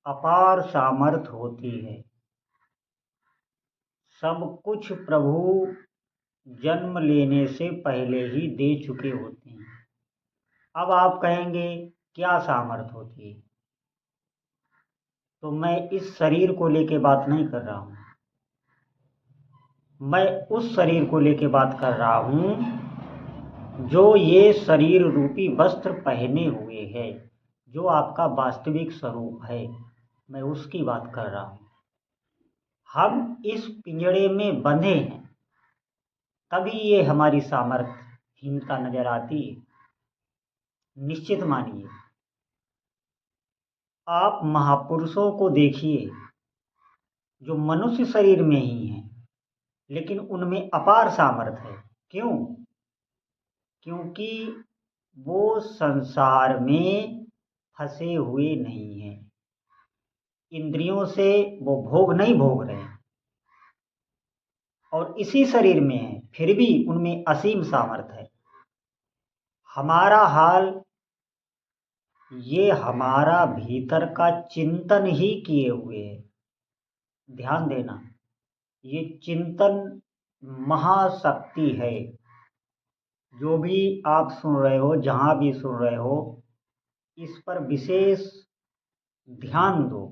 अपार सामर्थ होती है। सब कुछ प्रभु जन्म लेने से पहले ही दे चुके होते हैं। अब आप कहेंगे क्या सामर्थ होती है, तो मैं इस शरीर को लेके बात नहीं कर रहा हूं। मैं उस शरीर को लेके बात कर रहा हूं जो ये शरीर रूपी वस्त्र पहने हुए है, जो आपका वास्तविक स्वरूप है। मैं उसकी बात कर रहा हूं। हम इस पिंजड़े में बंधे हैं, तभी ये हमारी सामर्थ्यहीनता नजर आती है। निश्चित मानिए, आप महापुरुषों को देखिए जो मनुष्य शरीर में ही हैं, लेकिन उनमें अपार सामर्थ्य है। क्यों? क्योंकि वो संसार में फंसे हुए नहीं हैं। इंद्रियों से वो भोग नहीं भोग रहे हैं और इसी शरीर में है, फिर भी उनमें असीम सामर्थ्य है। हमारा हाल ये हमारा भीतर का चिंतन ही किए हुए है। ध्यान देना, ये चिंतन महाशक्ति है। जो भी आप सुन रहे हो, जहां भी सुन रहे हो, इस पर विशेष ध्यान दो।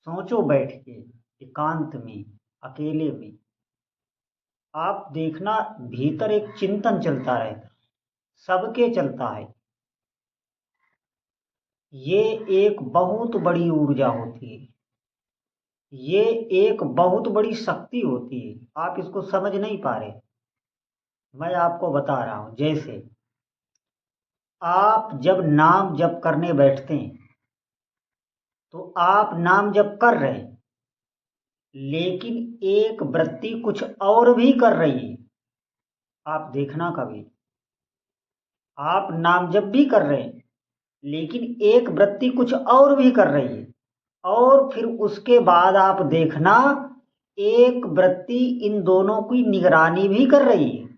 सोचो बैठ के, एकांत में, अकेले में। आप देखना, भीतर एक चिंतन चलता रहता है, सबके चलता है। ये एक बहुत बड़ी ऊर्जा होती है, ये एक बहुत बड़ी शक्ति होती है। आप इसको समझ नहीं पा रहे। मैं आपको बता रहा हूं। जैसे आप जब नाम जप करने बैठते हैं, तो आप नाम जप कर रहे हैं, लेकिन एक वृत्ति कुछ और भी कर रही है। आप देखना कभी, आप नाम जप भी कर रहे हैं, लेकिन एक वृत्ति कुछ और भी कर रही है। और फिर उसके बाद आप देखना, एक वृत्ति इन दोनों की निगरानी भी कर रही है।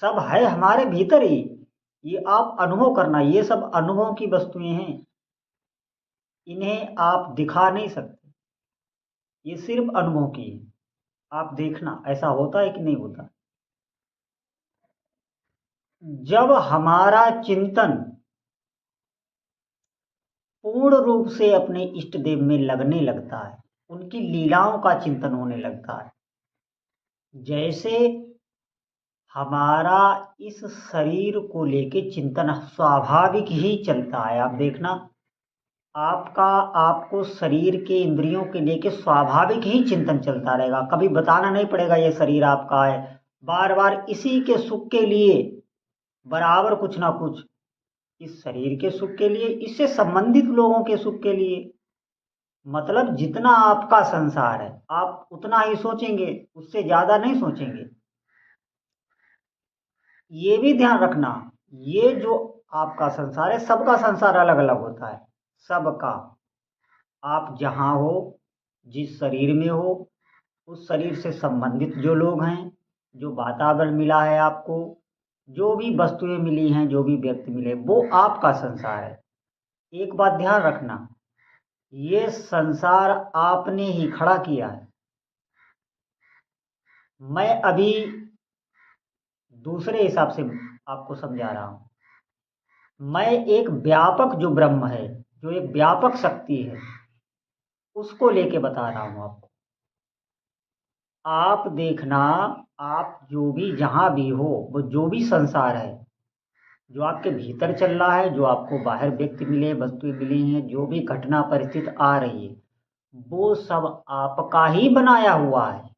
सब है हमारे भीतर ही। ये आप अनुभव करना, ये सब अनुभव की वस्तुएं हैं। इन्हें आप दिखा नहीं सकते, ये सिर्फ अनुभव की है। आप देखना ऐसा होता है कि नहीं होता। जब हमारा चिंतन पूर्ण रूप से अपने इष्ट देव में लगने लगता है, उनकी लीलाओं का चिंतन होने लगता है, जैसे हमारा इस शरीर को लेके चिंतन स्वाभाविक ही चलता है। आप देखना, आपका आपको शरीर के इंद्रियों के लेके स्वाभाविक ही चिंतन चलता रहेगा। कभी बताना नहीं पड़ेगा ये शरीर आपका है। बार बार इसी के सुख के लिए बराबर कुछ ना कुछ, इस शरीर के सुख के लिए, इससे संबंधित लोगों के सुख के लिए। मतलब जितना आपका संसार है, आप उतना ही सोचेंगे, उससे ज्यादा नहीं सोचेंगे। ये भी ध्यान रखना, ये जो आपका संसार है, सबका संसार अलग अलग होता है। सबका, आप जहां हो, जिस शरीर में हो, उस शरीर से संबंधित जो लोग हैं, जो वातावरण मिला है आपको, जो भी वस्तुएं मिली हैं, जो भी व्यक्ति मिले, वो आपका संसार है। एक बात ध्यान रखना, ये संसार आपने ही खड़ा किया है। मैं अभी दूसरे हिसाब से आपको समझा रहा हूं। मैं एक व्यापक जो ब्रह्म है, जो एक व्यापक शक्ति है, उसको लेके बता रहा हूं आपको। आप देखना, आप जो भी जहां भी हो, वो जो भी संसार है, जो आपके भीतर चल रहा है, जो आपको बाहर व्यक्ति मिले, वस्तुएं मिली हैं, जो भी घटना परिस्थिति आ रही है, वो सब आपका ही बनाया हुआ है,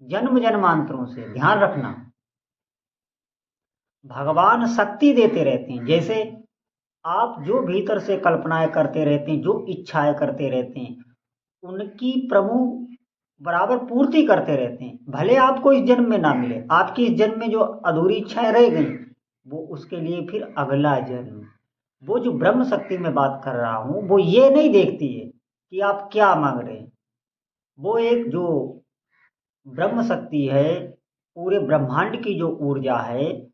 जन्म जन्मांतरों से। ध्यान रखना, भगवान शक्ति देते रहते हैं। जैसे आप जो भीतर से कल्पनाएं करते रहते हैं, जो इच्छाएं करते रहते हैं, उनकी प्रभु बराबर पूर्ति करते रहते हैं। भले आपको इस जन्म में ना मिले, आपकी इस जन्म में जो अधूरी इच्छाएं रह गई, वो उसके लिए फिर अगला जन्म। वो जो ब्रह्म शक्ति में बात कर रहा हूं, वो ये नहीं देखती है कि आप क्या मांग रहे हैं। वो एक जो ब्रह्म शक्ति है, पूरे ब्रह्मांड की जो ऊर्जा है,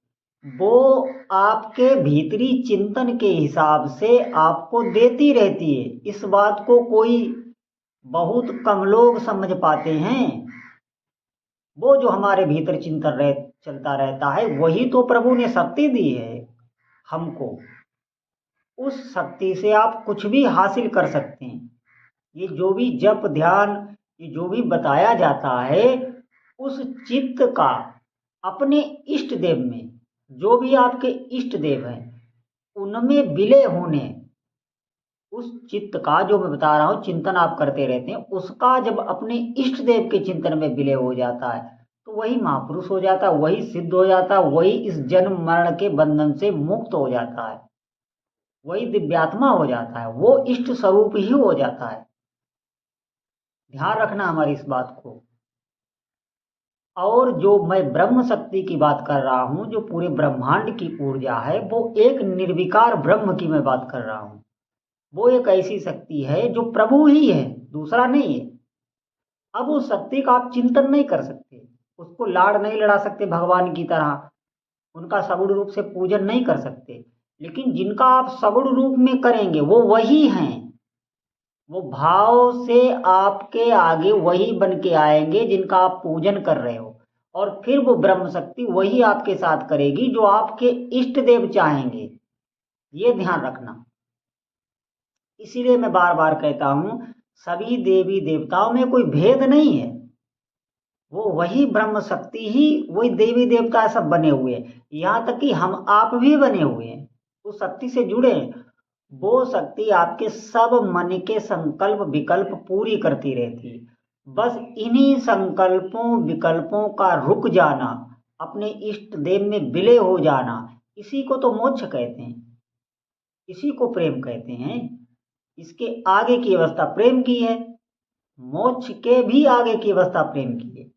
वो आपके भीतरी चिंतन के हिसाब से आपको देती रहती है। इस बात को कोई बहुत कम लोग समझ पाते हैं। वो जो हमारे भीतर चिंतन चलता रहता है, वही तो प्रभु ने शक्ति दी है हमको। उस शक्ति से आप कुछ भी हासिल कर सकते हैं। ये जो भी जप ध्यान, ये जो भी बताया जाता है, उस चित्त का अपने इष्ट देव में, जो भी आपके इष्ट देव हैं उनमें विलय होने, उस चित्त का जो मैं बता रहा हूं चिंतन आप करते रहते हैं, उसका जब अपने इष्ट देव के चिंतन में विलय हो जाता है तो वही महापुरुष हो जाता है, वही सिद्ध हो जाता है, वही इस जन्म मरण के बंधन से मुक्त हो जाता है, वही दिव्यात्मा हो जाता है, वो इष्ट स्वरूप ही हो जाता है। ध्यान रखना हमारी इस बात को। और जो मैं ब्रह्म शक्ति की बात कर रहा हूं, जो पूरे ब्रह्मांड की ऊर्जा है, वो एक निर्विकार ब्रह्म की मैं बात कर रहा हूं। वो एक ऐसी शक्ति है जो प्रभु ही है, दूसरा नहीं है। अब उस शक्ति का आप चिंतन नहीं कर सकते, उसको लाड़ नहीं लड़ा सकते भगवान की तरह, उनका सगुण रूप से पूजन नहीं कर सकते, लेकिन जिनका आप सगुण रूप में करेंगे वो वही हैं। वो भाव से आपके आगे वही बन के आएंगे जिनका आप पूजन कर रहे हो, और फिर वो ब्रह्म शक्ति वही आपके साथ करेगी जो आपके इष्ट देव चाहेंगे। ये ध्यान रखना। इसीलिए मैं बार बार कहता हूं, सभी देवी देवताओं में कोई भेद नहीं है, वो वही ब्रह्म शक्ति ही, वही देवी देवता सब बने हुए हैं। यहाँ तक कि हम आप भी बने हुए हैं, उस शक्ति से जुड़े हैं। वो शक्ति आपके सब मन के संकल्प विकल्प पूरी करती रहती है। बस इन्हीं संकल्पों विकल्पों का रुक जाना, अपने इष्ट देव में विलय हो जाना, इसी को तो मोक्ष कहते हैं, इसी को प्रेम कहते हैं। इसके आगे की अवस्था प्रेम की है, मोक्ष के भी आगे की अवस्था प्रेम की है,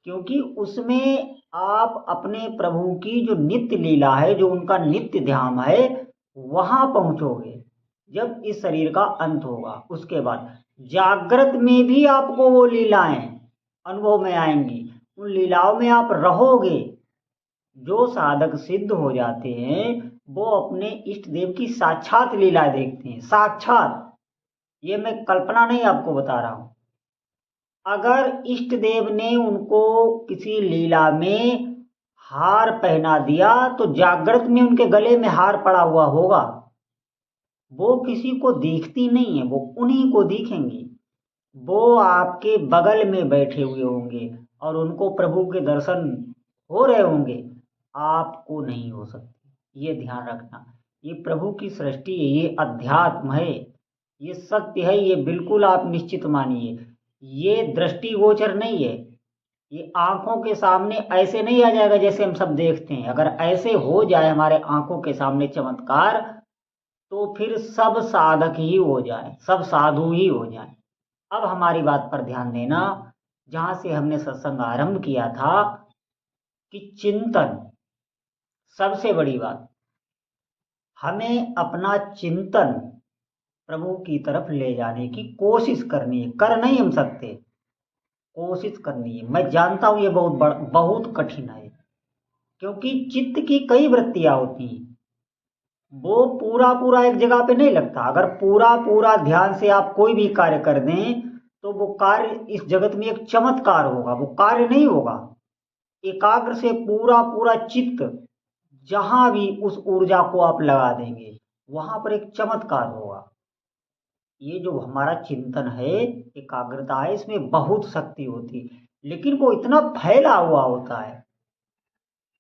क्योंकि उसमें आप अपने प्रभु की जो नित्य लीला है, जो उनका नित्य ध्यान है, वहां पहुंचोगे जब इस शरीर का अंत होगा। उसके बाद जागृत में भी आपको वो लीलाएं अनुभव में आएंगी, उन लीलाओं में आप रहोगे। जो साधक सिद्ध हो जाते हैं वो अपने इष्ट देव की साक्षात लीला देखते हैं, साक्षात। ये मैं कल्पना नहीं आपको बता रहा हूं। अगर इष्ट देव ने उनको किसी लीला में हार पहना दिया तो जागृत में उनके गले में हार पड़ा हुआ होगा, वो किसी को दिखती नहीं है, वो उन्हीं को दिखेंगी। वो आपके बगल में बैठे हुए होंगे और उनको प्रभु के दर्शन हो रहे होंगे, आपको नहीं हो सकती। ये ध्यान रखना। ये प्रभु की सृष्टि है, ये अध्यात्म है, ये सत्य है, ये बिल्कुल आप निश्चित मानिए। ये दृष्टिगोचर नहीं है, ये आंखों के सामने ऐसे नहीं आ जाएगा जैसे हम सब देखते हैं। अगर ऐसे हो जाए हमारे आंखों के सामने चमत्कार, तो फिर सब साधक ही हो जाए, सब साधु ही हो जाए। अब हमारी बात पर ध्यान देना, जहां से हमने सत्संग आरंभ किया था कि चिंतन, सबसे बड़ी बात, हमें अपना चिंतन प्रभु की तरफ ले जाने की कोशिश करनी है। कर नहीं हम सकते, कोशिश करनी है। मैं जानता हूं ये बहुत कठिन है, क्योंकि चित्त की कई वृत्तियां होती हैं, वो पूरा पूरा एक जगह पे नहीं लगता। अगर पूरा पूरा ध्यान से आप कोई भी कार्य कर दें तो वो कार्य इस जगत में एक चमत्कार होगा, वो कार्य नहीं होगा। एकाग्र से पूरा पूरा चित्त जहां भी उस ऊर्जा को आप लगा देंगे वहां पर एक चमत्कार होगा। ये जो हमारा चिंतन है, एकाग्रता है, इसमें बहुत शक्ति होती है, लेकिन वो इतना फैला हुआ होता है,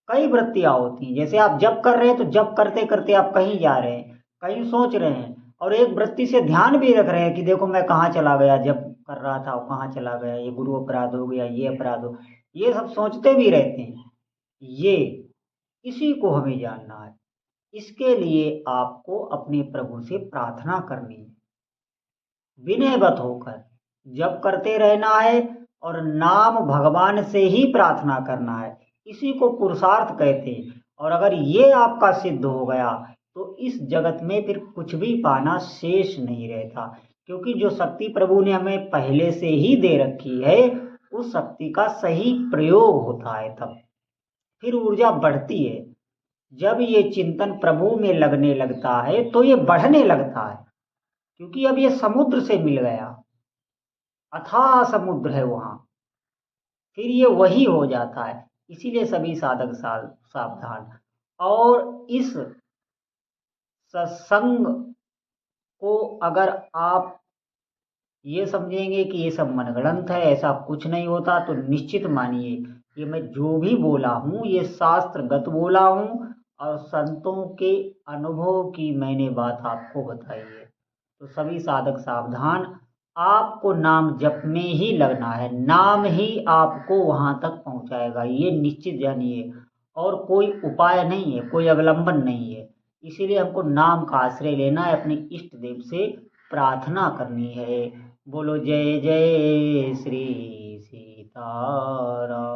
कई वृत्तियां होती हैं। जैसे आप जप कर रहे हैं तो जप करते करते आप कहीं जा रहे हैं, कहीं सोच रहे हैं, और एक वृत्ति से ध्यान भी रख रहे हैं कि देखो मैं कहाँ चला गया, जब कर रहा था वो कहाँ चला गया, ये गुरु अपराध हो गया, ये अपराध हो, ये सब सोचते भी रहते हैं। ये इसी को हमें जानना है। इसके लिए आपको अपने प्रभु से प्रार्थना करनी है, विनयवत होकर जप करते रहना है, और नाम भगवान से ही प्रार्थना करना है। इसी को पुरुषार्थ कहते हैं। और अगर ये आपका सिद्ध हो गया तो इस जगत में फिर कुछ भी पाना शेष नहीं रहता, क्योंकि जो शक्ति प्रभु ने हमें पहले से ही दे रखी है, उस शक्ति का सही प्रयोग होता है, तब फिर ऊर्जा बढ़ती है। जब ये चिंतन प्रभु में लगने लगता है तो ये बढ़ने लगता है, क्योंकि अब ये समुद्र से मिल गया, अथाह समुद्र है वहां, फिर ये वही हो जाता है। इसीलिए सभी साधक सावधान। और इस सत्संग को अगर आप ये समझेंगे कि ये सब मनगढ़ंत है, ऐसा कुछ नहीं होता, तो निश्चित मानिए ये मैं जो भी बोला हूँ ये शास्त्रगत बोला हूँ और संतों के अनुभव की मैंने बात आपको बताई है। तो सभी साधक सावधान, आपको नाम जप में ही लगना है, नाम ही आपको वहां तक पहुंचाएगा, ये निश्चित जानिए। और कोई उपाय नहीं है, कोई अवलंबन नहीं है। इसीलिए हमको नाम का आश्रय लेना है, अपने इष्ट देव से प्रार्थना करनी है। बोलो जय जय श्री सीताराम।